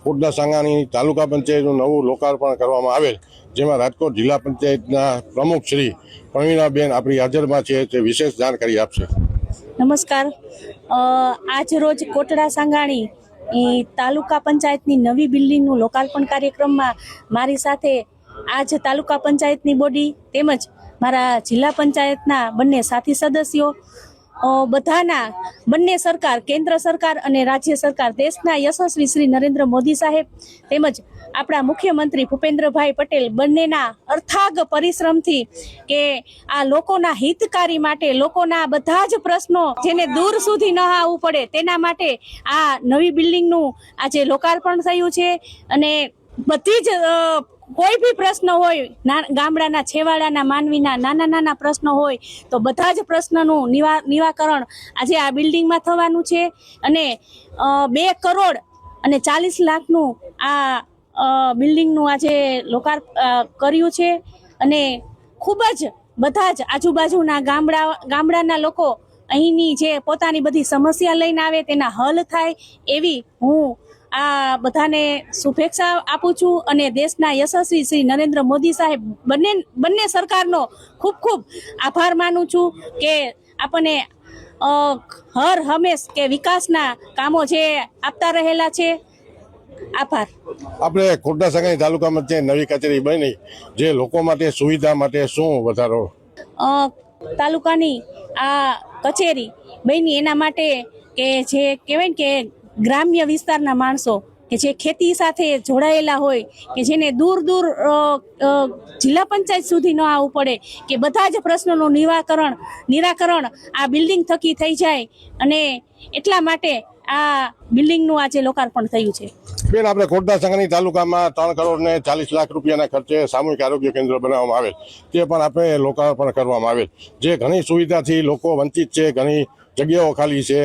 કોટડા સાંગાણી તાલુકા પંચાયતનું નવું લોકાર્પણ કરવામાં આવેલ, જેમાં રાજકોટ જિલ્લા પંચાયતના પ્રમુખ શ્રી પ્રવીણાબેન આપણી હાજરમાં છે, તે વિશેષ જાણકારી આપશે. નમસ્કાર. આજ રોજ કોટડા સાંગાણી તાલુકા પંચાયતની નવી બિલ્ડિંગનું લોકાર્પણ કાર્યક્રમમાં મારી સાથે આજ તાલુકા પંચાયતની બોડી તેમજ મારા જિલ્લા પંચાયતના બંને સાથી સદસ્યો, બધાના બંને સરકાર, કેન્દ્ર સરકાર અને રાજ્ય સરકાર, દેશના યશસ્વી શ્રી નરેન્દ્ર મોદી સાહેબ તેમજ આપણા મુખ્યમંત્રી ભૂપેન્દ્રભાઈ પટેલ બંનેના અથાગ પરિશ્રમથી કે આ લોકોના હિતકારી માટે, લોકોના બધા જ પ્રશ્નો જેને દૂર સુધી ન આવવું પડે તેના માટે આ નવી બિલ્ડિંગનું આજે લોકાર્પણ થયું છે. અને બધી જ કોઈ બી પ્રશ્ન હોય, ગામડાના છેવાડાના માનવીના નાના પ્રશ્નો હોય તો બધા જ પ્રશ્નનું નિવાકરણ આજે આ બિલ્ડિંગમાં થવાનું છે. અને 2 કરોડ અને 40 લાખનું આ બિલ્ડિંગનું આજે કર્યું છે. અને ખૂબ જ બધા જ આજુબાજુના ગામડાના લોકો અહીંની જે પોતાની બધી સમસ્યા લઈને આવે તેના હલ થાય એવી હું આ બધાને શુભેચ્છા આપું છું. અને દેશના યશસ્વી શ્રી નરેન્દ્ર મોદી સાહેબ બંને સરકારનો ખૂબ ખૂબ આભાર માનું છું કે આપણને હર હંમેશ કે વિકાસના કામો જે આપતા રહેલા છે. આભાર. આપણે કોટડા સાંગાણી તાલુકા પંચાયત નવી કચેરી બની, જે લોકો માટે સુવિધા માટે શું વધારો? તાલુકાની આ કચેરી બની એના માટે કે જે કહેવાય કે ગ્રામ્ય વિસ્તારના માણસો કે જે ખેતી સાથે જોડાયેલા હોય, કે જેને દૂર જિલ્લા પંચાયત સુધી ન આવવું પડે, કે બધા જ પ્રશ્નોનું નિરાકરણ આ બિલ્ડિંગ થકી થઈ જાય. અને એટલા માટે આ બિલ્ડિંગનું આજે લોકાર્પણ થયું છે. બેન, આપણે કોટડા સાંગાણી તાલુકામાં 3 કરોડ ને 40 લાખ રૂપિયાના ખર્ચે સામૂહિક આરોગ્ય કેન્દ્ર બનાવવામાં આવેલ, તે પણ આપણે લોકાર્પણ કરવામાં આવેલ, જે ઘણી સુવિધાથી લોકો વંચિત છે. ઘણી જગ્યાઓ ખાલી છે,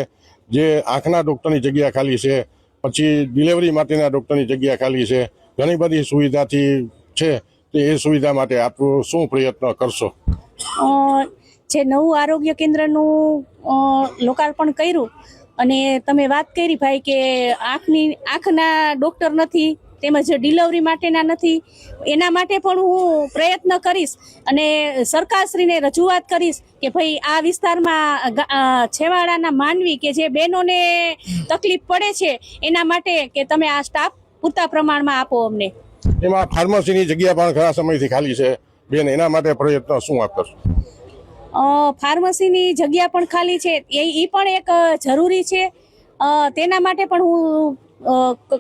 જે આંખના ડૉક્ટરની જગ્યા ખાલી છે, પછી ડિલિવરી માટેના ડૉક્ટરની જગ્યા ખાલી છે. ઘણી બધી સુવિધાથી છે, તો એ સુવિધા માટે આપ શું પ્રયત્ન કરશો? જે નવું આરોગ્ય કેન્દ્રનું લોકાર્પણ કર્યું, અને તમે વાત કરી ભાઈ કે આંખના ડૉક્ટર નથી તેમજ ડિલિવરી માટેના નથી, એના માટે પણ હું પ્રયત્ન કરીશ અને સરકારશ્રીને રજૂઆત કરીશ કે ભાઈ આ વિસ્તારમાં છેવાડાના માનવી કે જે બહેનોને તકલીફ પડે છે એના માટે કે તમે આ સ્ટાફ પૂરતા પ્રમાણમાં આપો અમને. એમાં ફાર્મસીની જગ્યા પણ ઘણા સમયથી ખાલી છે બેન, એના માટે પ્રયત્ન શું આપ કરશો? ફાર્મસીની જગ્યા પણ ખાલી છે, એ પણ એક જરૂરી છે. તેના માટે પણ હું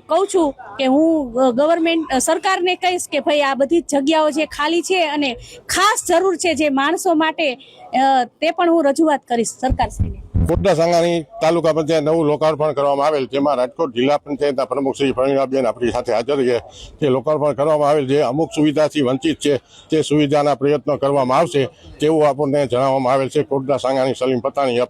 કહું છું કે હું ગવર્મેન્ટ સરકારને કહીશ કે ભાઈ આ બધી જગ્યાઓ જે ખાલી છે અને ખાસ જરૂર છે જે માણસો માટે, તે પણ હું રજૂઆત કરીશ સરકારશ્રીને. કોટડા સાંગાણી તાલુકા પંચાયત નવું લોકાર્પણ કરવામાં આવેલ, જેમાં રાજકોટ જિલ્લા પંચાયતના પ્રમુખ શ્રી પ્રવીણાબેન આપણી સાથે હાજર છે. તે લોકાર્પણ કરવામાં આવેલ, જે અમુક સુવિધાથી વંચિત છે તે સુવિધાના પ્રયત્નો કરવામાં આવશે તેવું આપણને જણાવવામાં આવેલ છે. કોટડા સાંગાણી સલીમ પતાણી.